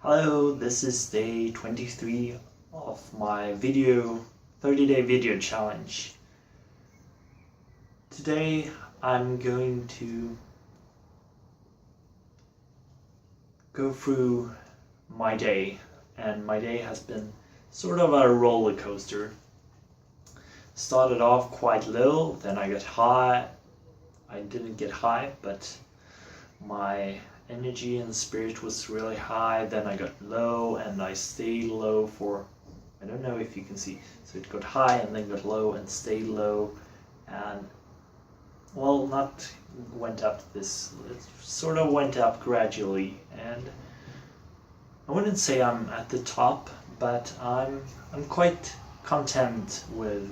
Hello, this is day 23 of my 30-day video challenge. Today I'm going to go through my day, and my day has been sort of a roller coaster. Started off quite low, then I got high. I didn't get high, but my energy and spirit was really high. Then I got low, and I stayed low for, I don't know if you can see, so it got high and then got low and stayed low, and well, not went up this, it sort of went up gradually, and I wouldn't say I'm at the top, but I'm quite content with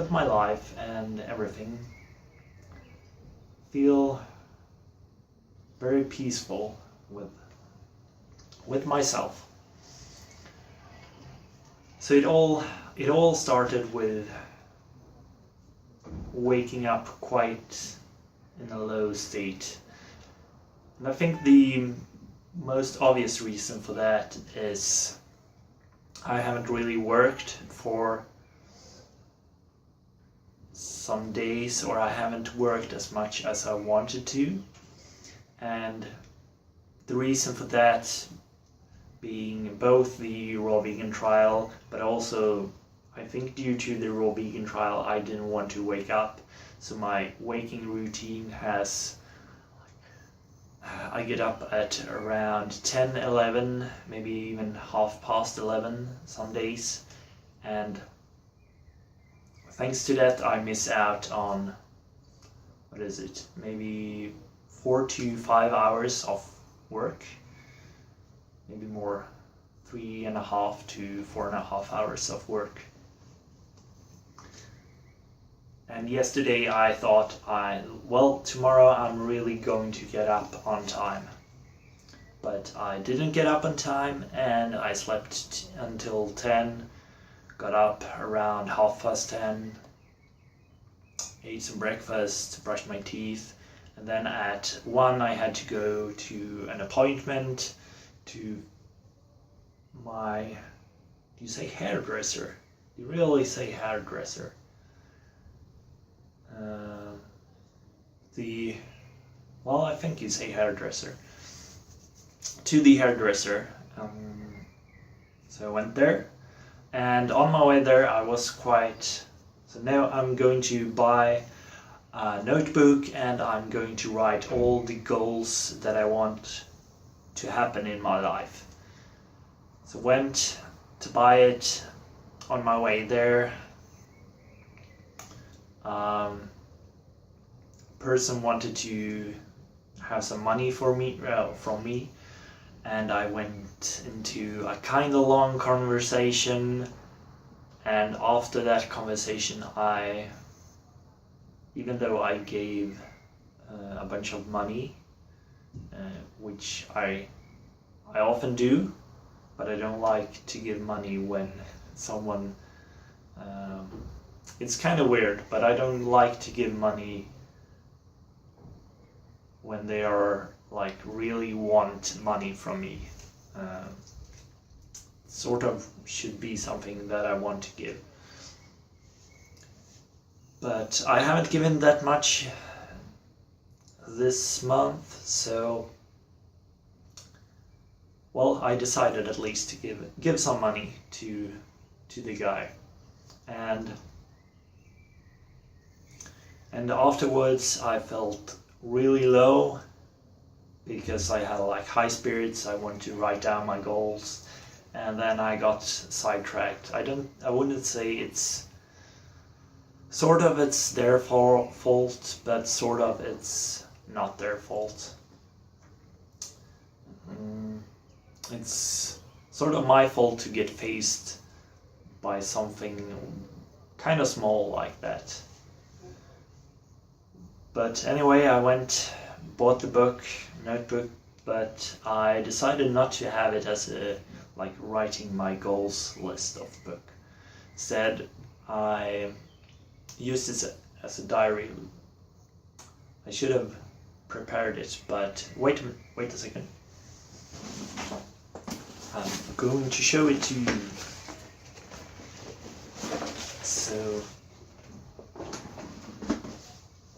my life and everything. Feel very peaceful with myself. So it all started with waking up quite in a low state. And I think the most obvious reason for that is I haven't really worked for some days, or I haven't worked as much as I wanted to. And the reason for that being both the raw vegan trial, but also I think due to the raw vegan trial I didn't want to wake up. So my waking routine has, I get up at around 10, 11, maybe even 11:30 some days, and thanks to that I miss out on, what is it, maybe 4 to 5 hours of work, maybe more, 3.5 to 4.5 hours of work. And yesterday I thought, tomorrow I'm really going to get up on time. But I didn't get up on time, and I slept until 10, got up around 10:30, ate some breakfast, brushed my teeth, and then at 1 I had to go to an appointment to my, do you say hairdresser? You really say hairdresser. I think you say hairdresser. To the hairdresser. So I went there, and on my way there I was so now I'm going to buy a notebook, and I'm going to write all the goals that I want to happen in my life. So went to buy it. On my way there, person wanted to have some money from me, and I went into a kind of long conversation, and after that conversation even though I gave a bunch of money, which I often do, but I don't like to give money when someone, it's kind of weird, but I don't like to give money when they are like really want money from me. Sort of should be something that I want to give. But I haven't given that much this month, so I decided at least to give some money to the guy, and afterwards I felt really low because I had like high spirits. I wanted to write down my goals, and then I got sidetracked. I wouldn't say it's their fault, but sort of it's not their fault. It's sort of my fault to get faced by something kind of small like that. But anyway, I bought the notebook, but I decided not to have it as a writing my goals list of book. Instead, I used it as a diary. I should have prepared it, but wait a second. I'm going to show it to you. So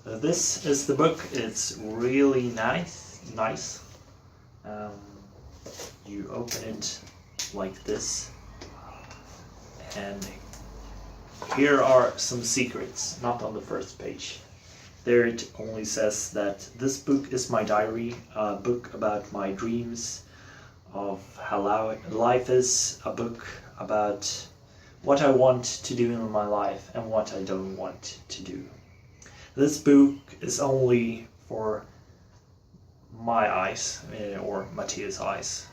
this is the book. It's really nice. You open it like this, and here are some secrets, not on the first page. There it only says that this book is my diary, a book about my dreams of how life is, a book about what I want to do in my life and what I don't want to do. This book is only for my eyes, or Matthias' eyes,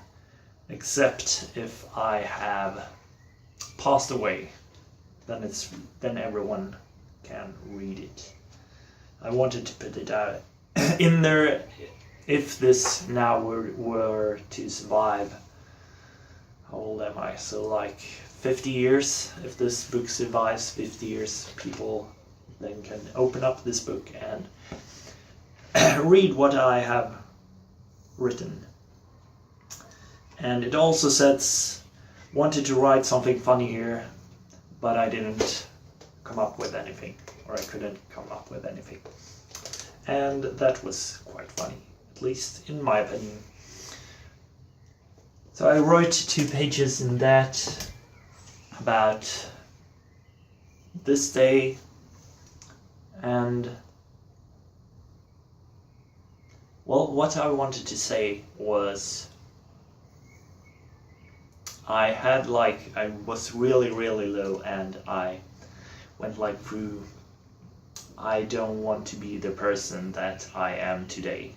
except if I have passed away, then everyone can read it. I wanted to put it out in there. If this now were to survive, how old am I? So like 50 years. If this book survives 50 years, people then can open up this book and read what I have written. And it also says, wanted to write something funny here, but I didn't come up with anything, or I couldn't come up with anything. And that was quite funny, at least in my opinion. So I wrote 2 pages in that about this day, and well, what I wanted to say was I was really low, and I went like through, I don't want to be the person that I am today.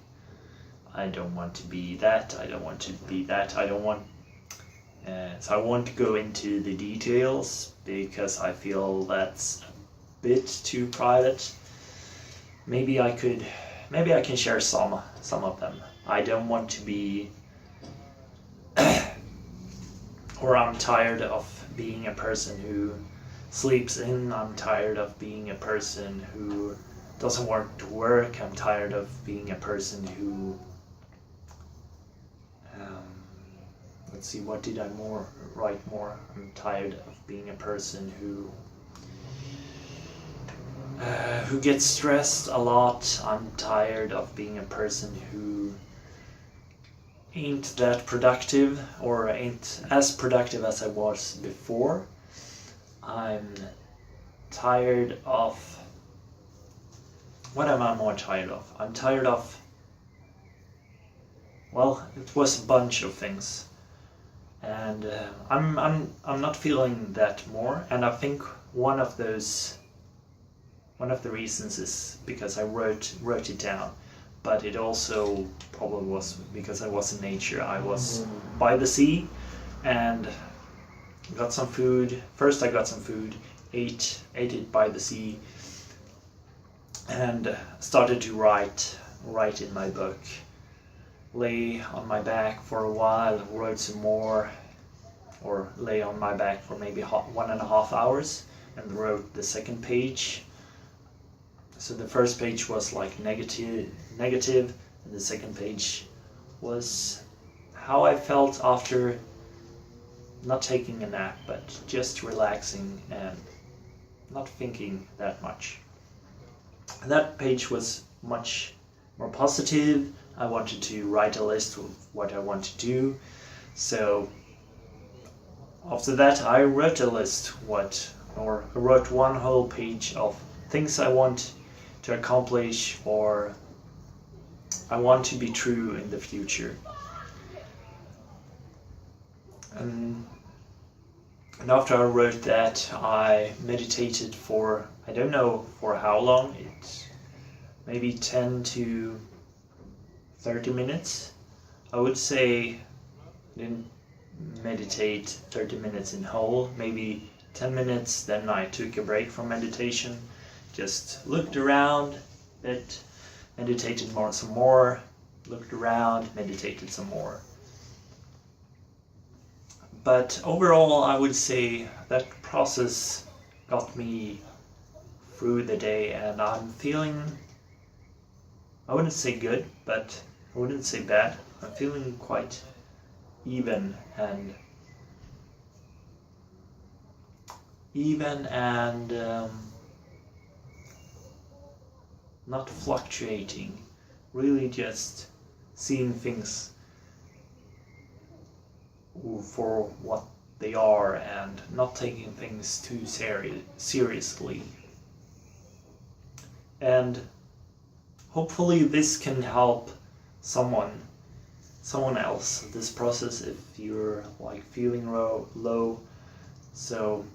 I don't want to be that, I don't want to be that, I don't want... so I won't go into the details because I feel that's a bit too private. Maybe I can share some of them. I don't want to be... or I'm tired of being a person who sleeps in, I'm tired of being a person who doesn't want to work, I'm tired of being a person who... let's see, what did I write more? I'm tired of being a person who gets stressed a lot. I'm tired of being a person who ain't that productive, or ain't as productive as I was before. I'm tired of... what am I more tired of? I'm tired of... well, it was a bunch of things. And I'm not feeling that more, and I think one of the reasons is because I wrote it down, but it also probably was because I was in nature. I was by the sea and got some food. First I got some food, ate it by the sea, and started to write in my book. Lay on my back for a while, wrote some more, or lay on my back for maybe 1.5 hours, and wrote the second page. So the first page was like negative, and the second page was how I felt after not taking a nap, but just relaxing and not thinking that much. And that page was much more positive. I wanted to write a list of what I want to do. So after that I wrote a list, I wrote one whole page of things I want to accomplish, or I want to be true in the future. And after I wrote that, I meditated for, I don't know for how long, it's maybe 10 to 30 minutes. I would say I didn't meditate 30 minutes in whole, maybe 10 minutes, then I took a break from meditation, just looked around a bit, meditated some more, looked around, meditated some more. But overall I would say that process got me through the day, and I'm feeling, I wouldn't say good, but I wouldn't say bad. I'm feeling quite even and not fluctuating, really just seeing things for what they are and not taking things too seriously. And hopefully this can help someone else, this process, if you're like feeling low. So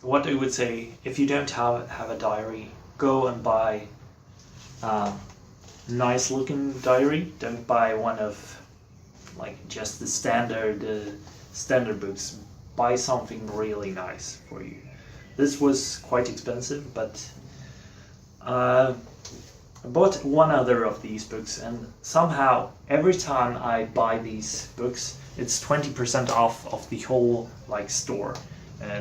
what I would say, if you don't have a diary, go and buy a nice looking diary. Don't buy one of like just the standard books. Buy something really nice for you. This was quite expensive, but I bought one other of these books, and somehow every time I buy these books, it's 20% off of the whole like store.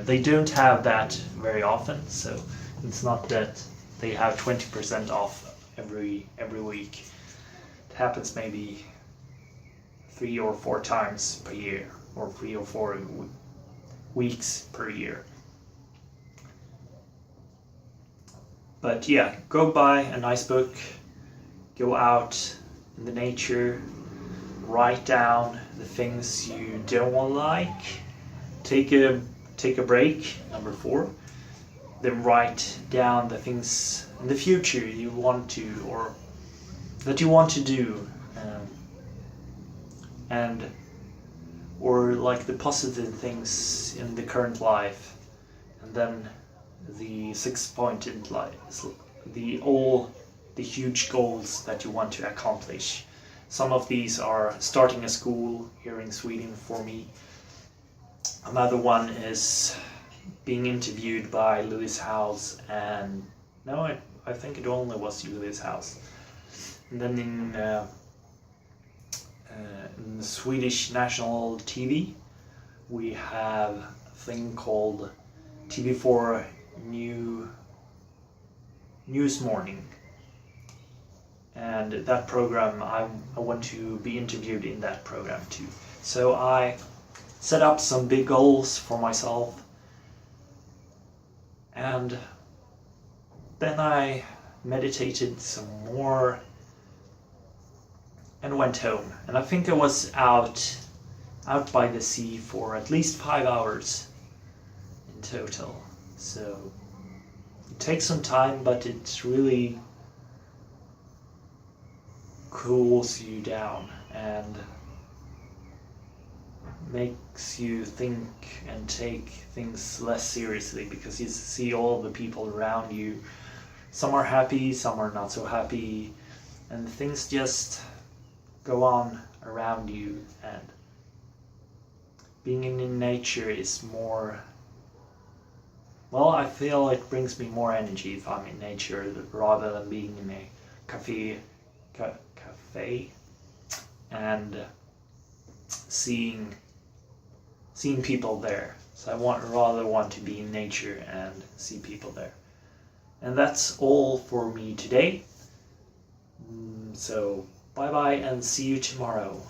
They don't have that very often, so it's not that they have 20% off every week. It happens maybe 3 or 4 times per year, or 3 or 4 weeks per year. But yeah, go buy a nice book, go out in the nature, write down the things you don't want to like, take a break, number 4, then write down the things in the future you want to, or that you want to do, or like the positive things in the current life, and then the 6th point in life, the huge goals that you want to accomplish. Some of these are starting a school here in Sweden for me. Another one is being interviewed by Lewis House, and no, I think it only was Lewis House. And then in the Swedish national TV, we have a thing called TV4 News Morning, and that program, I want to be interviewed in that program too. So I set up some big goals for myself, and then I meditated some more and went home. And I think I was out by the sea for at least 5 hours in total. So it takes some time, but it really cools you down and makes you think and take things less seriously, because you see all the people around you. Some are happy, some are not so happy, and things just go on around you. And being in nature is more, well, I feel it brings me more energy if I'm in nature rather than being in a cafe and seeing people there. So I rather want to be in nature and see people there. And that's all for me today. So bye bye and see you tomorrow.